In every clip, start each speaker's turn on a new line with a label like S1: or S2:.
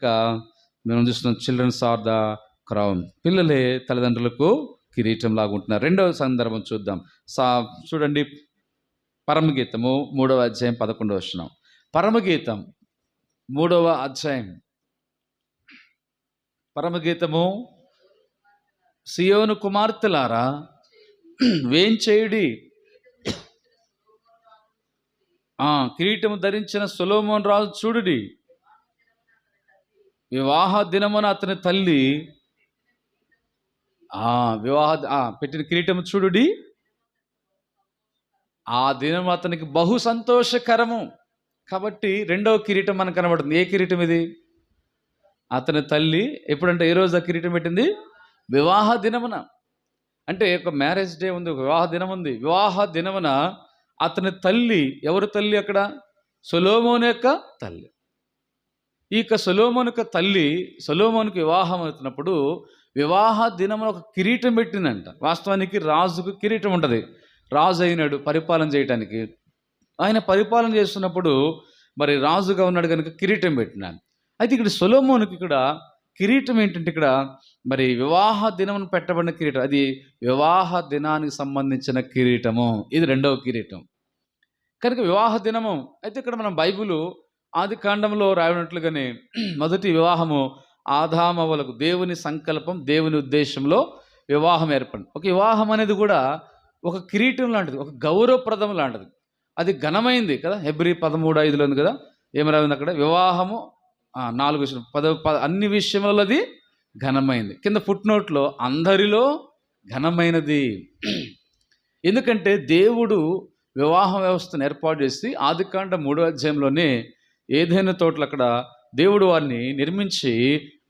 S1: యొక్క మనం చూస్తున్నాం, చిల్డ్రన్స్ ఆర్ ద క్రౌన్. పిల్లలే తల్లిదండ్రులకు కిరీటం లాగా ఉంటున్నారు. రెండవ సందర్భం చూద్దాం. చూడండి, పరమగీతము 3వ అధ్యాయం 11వ వచనం. పరమగీతం 3వ అధ్యాయం. పరమగీతము, సియోను కుమార్తెలారా వేంచేయుడి, కిరీటము ధరించిన సొలొమోను రాజు చూడుడి. వివాహ దినమున అతని తల్లి పెట్టిన కిరీటము చూడుడి. ఆ దినం అతనికి బహు సంతోషకరము. కాబట్టి రెండవ కిరీటం మనకు కనబడుతుంది. ఏ కిరీటం ఇది? అతని తల్లి ఎప్పుడంటే ఏ రోజు ఆ కిరీటం పెట్టింది? వివాహ దినమున. అంటే ఒక మ్యారేజ్ డే ఉంది, ఒక వివాహ దినం ఉంది. వివాహ దినమున అతని తల్లి, ఎవరు తల్లి అక్కడ? సొలొమోను యొక్క తల్లి. ఇక సొలొమోను యొక్క తల్లి, సొలొమోనుకి వివాహం అవుతున్నప్పుడు వివాహ దినమున ఒక కిరీటం పెట్టిందంట. వాస్తవానికి రాజుకు కిరీటం ఉంటుంది. రాజు అయినాడు పరిపాలన చేయటానికి. ఆయన పరిపాలన చేస్తున్నప్పుడు మరి రాజుగా ఉన్నాడు కనుక కిరీటం పెట్టినాడు. అయితే ఇక్కడ సొలొమోనుకి ఇక్కడ కిరీటం ఏంటంటే, ఇక్కడ మరి వివాహ దినమును పెట్టబడిన కిరీటం. అది వివాహ దినానికి సంబంధించిన కిరీటము. ఇది రెండవ కిరీటం కనుక వివాహ దినము. అయితే ఇక్కడ మనం బైబిలు ఆది కాండంలో రాయనట్లుగానే మొదటి వివాహము ఆదామవ్వలకు దేవుని సంకల్పం, దేవుని ఉద్దేశంలో వివాహం ఏర్పడింది. ఒక వివాహం అనేది కూడా ఒక కిరీటం లాంటిది, ఒక గౌరవప్రదం లాంటిది. అది ఘనమైంది కదా. హెబ్రీ 13:5 ఉంది కదా, ఏమరాయింది అక్కడ? వివాహము 4 విషయం 10 అన్ని విషయములలో అది ఘనమైంది. కింద ఫుట్ నోట్లో అందరిలో ఘనమైనది. ఎందుకంటే దేవుడు వివాహ వ్యవస్థను ఏర్పాటు చేసి ఆదికాండ 3వ అధ్యాయంలోనే ఏదైనా తోటలు అక్కడ దేవుడు వారిని నిర్మించి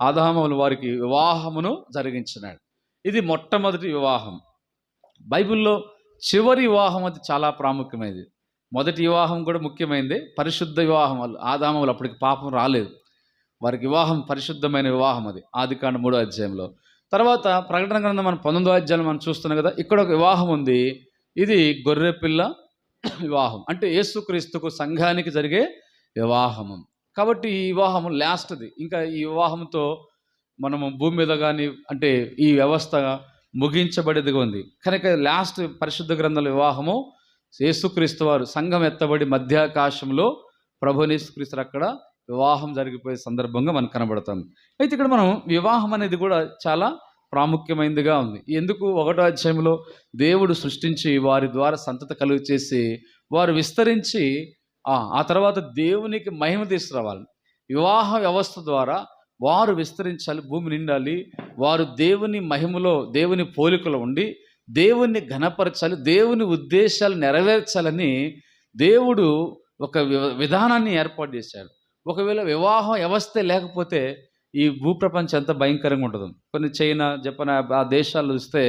S1: ఆదాముల వారికి వివాహమును జరిగించినాడు. ఇది మొట్టమొదటి వివాహం. బైబిల్లో చివరి వివాహం అది చాలా ప్రాముఖ్యమైనది. మొదటి వివాహం కూడా ముఖ్యమైనది, పరిశుద్ధ వివాహం. వాళ్ళు ఆదాములు అప్పటికి పాపం రాలేదు, వారికి వివాహం పరిశుద్ధమైన వివాహం. అది ఆదికాండ 3వ అధ్యాయంలో. తర్వాత ప్రకటన గ్రంథం మనం 19వ అధ్యాయంలో మనం చూస్తున్నాం కదా, ఇక్కడ ఒక వివాహం ఉంది. ఇది గొర్రెపిల్ల వివాహం, అంటే యేసుక్రీస్తుకు సంఘానికి జరిగే వివాహము. కాబట్టి ఈ వివాహము లాస్ట్ది. ఇంకా ఈ వివాహంతో మనము భూమి మీద కానీ అంటే ఈ వ్యవస్థ ముగించబడేదిగా ఉంది కనుక లాస్ట్ పరిశుద్ధ గ్రంథాల వివాహము యేసుక్రీస్తు వారు సంఘం ఎత్తబడి మధ్యాకాశంలో ప్రభుని యేసుక్రీస్తు అక్కడ వివాహం జరిగిపోయే సందర్భంగా మనకు కనబడతాం. అయితే ఇక్కడ మనం వివాహం అనేది కూడా చాలా ప్రాముఖ్యమైనదిగా ఉంది. ఎందుకు? 1వ అధ్యాయంలో దేవుడు సృష్టించి వారి ద్వారా సంతతి కలుగు చేసి వారు విస్తరించి ఆ తర్వాత దేవునికి మహిమ తీసుకురావాలి. వివాహ వ్యవస్థ ద్వారా వారు విస్తరించాలి, భూమి నిండాలి. వారు దేవుని మహిమలో, దేవుని పోలికలో ఉండి దేవుణ్ణి ఘనపరచాలి, దేవుని ఉద్దేశాలు నెరవేర్చాలని దేవుడు ఒక విధానాన్ని ఏర్పాటు చేశాడు. ఒకవేళ వివాహ వ్యవస్థ లేకపోతే ఈ భూప్రపంచం ఎంత భయంకరంగా ఉంటుందో. కొన్ని చైనా, జపాన్ ఆ దేశాల్లో చూస్తే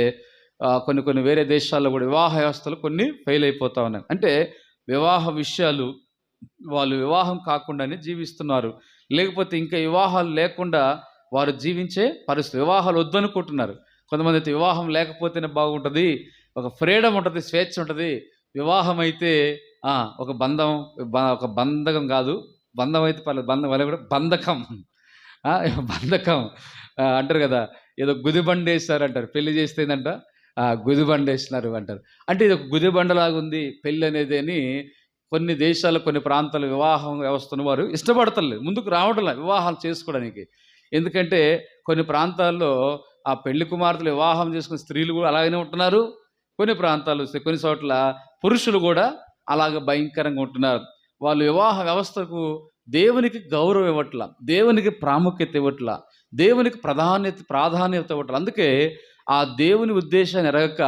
S1: కొన్ని వేరే దేశాల్లో కూడా వివాహ వ్యవస్థలు కొన్ని ఫెయిల్ అయిపోతా ఉన్నాయి. అంటే వివాహ విషయాలు వాళ్ళు వివాహం కాకుండానే జీవిస్తున్నారు, లేకపోతే ఇంకా వివాహాలు లేకుండా వారు జీవించే పరిస్థితి. వివాహాలు వద్దనుకుంటున్నారు. కొంతమంది అయితే వివాహం లేకపోతేనే బాగుంటుంది, ఒక ఫ్రీడమ్ ఉంటుంది, స్వేచ్ఛ ఉంటుంది. వివాహం అయితే ఒక బంధకం కాదు, బంధం అయితే పర్లేదు, బంధం వల్ల కూడా బంధకం అంటారు కదా. ఏదో గుదిబండ వేస్తారు అంటారు, పెళ్లి చేస్తే ఏంటంట గుదిబండ వేసినారు అంటారు. అంటే ఇది ఒక గుదిబండలాగా ఉంది పెళ్ళి అనేది అని కొన్ని దేశాలు, కొన్ని ప్రాంతాల వివాహం వ్యవస్థను వారు ఇష్టపడతలేదు, ముందుకు రావడం వివాహాలు చేసుకోవడానికి. ఎందుకంటే కొన్ని ప్రాంతాల్లో ఆ పెళ్లి కుమార్తెలు వివాహం చేసుకున్న స్త్రీలు కూడా అలాగనే ఉంటున్నారు. కొన్ని ప్రాంతాలు కొన్ని చోట్ల పురుషులు కూడా అలాగ భయంకరంగా ఉంటున్నారు. వాళ్ళు వివాహ వ్యవస్థకు దేవునికి గౌరవం ఇవ్వట్ల, దేవునికి ప్రాముఖ్యత ఇవ్వట్ల, దేవునికి ప్రాధాన్యత ఇవ్వట్ల. అందుకే ఆ దేవుని ఉద్దేశాన్ని ఎరగక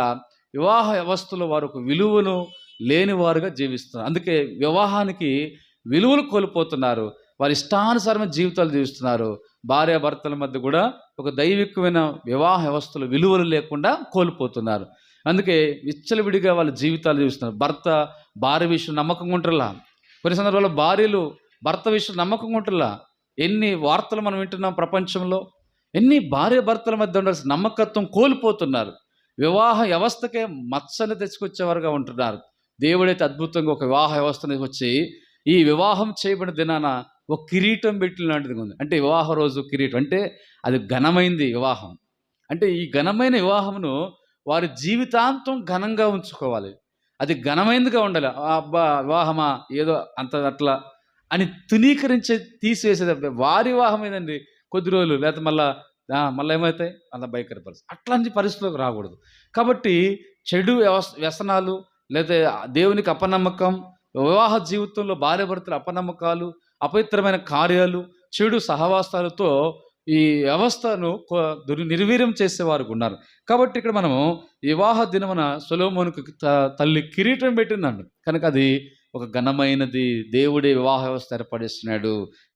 S1: వివాహ వ్యవస్థలో వారు ఒక విలువను లేని వారుగా జీవిస్తున్నారు. అందుకే వివాహానికి విలువలు కోల్పోతున్నారు, వారి ఇష్టానుసారమైన జీవితాలు జీవిస్తున్నారు. భార్యాభర్తల మధ్య కూడా ఒక దైవికమైన వివాహ వ్యవస్థలో విలువలు లేకుండా కోల్పోతున్నారు. అందుకే విచ్చలవిడిగా వాళ్ళ జీవితాలు జీవిస్తున్నారు. భర్త భార్య విషయం నమ్మకంగా ఉంటుర్లా, కొన్ని సందర్భాల్లో భార్యలు భర్త విషయం నమ్మకంగా ఉంటుర్లా. ఎన్ని వార్తలు మనం వింటున్నాం ప్రపంచంలో, ఎన్ని భార్య భర్తల మధ్య ఉండాల్సిన నమ్మకత్వం కోల్పోతున్నారు. వివాహ వ్యవస్థకే మచ్చని తెచ్చుకొచ్చేవారుగా ఉంటున్నారు. దేవుడైతే అద్భుతంగా ఒక వివాహ వ్యవస్థని వచ్చి ఈ వివాహం చేయబడిన దినాన ఒక కిరీటం పెట్టిన లాంటిది ఉంది. అంటే వివాహ రోజు కిరీటం అంటే అది ఘనమైంది వివాహం. అంటే ఈ ఘనమైన వివాహమును వారి జీవితాంతం ఘనంగా ఉంచుకోవాలి. అది ఘనమైనదిగా ఉండాలి. అబ్బా! వివాహమా ఏదో అంత అట్లా అని తీసివేసేది వారి వివాహం ఏదండి కొద్ది రోజులు లేకపోతే మళ్ళా ఏమవుతాయి అలా భయంకర పరిస్థితి. అట్లాంటి పరిస్థితులకు రాకూడదు. కాబట్టి చెడు వ్యసనాలు లేకపోతే దేవునికి అపనమ్మకం, వివాహ జీవితంలో భార్యాభర్తల అపనమ్మకాలు, అపవిత్రమైన కార్యాలు, చెడు సహవాసాలతో ఈ వ్యవస్థను నిర్వీర్యం చేసేవారు ఉన్నారు. కాబట్టి ఇక్కడ మనము వివాహ దినమున సొలొమోనుకు తల్లి కిరీటం పెట్టిందండి. కనుక అది ఒక ఘనమైనది. దేవుడే వివాహ వ్యవస్థ ఏర్పడిస్తున్నాడు.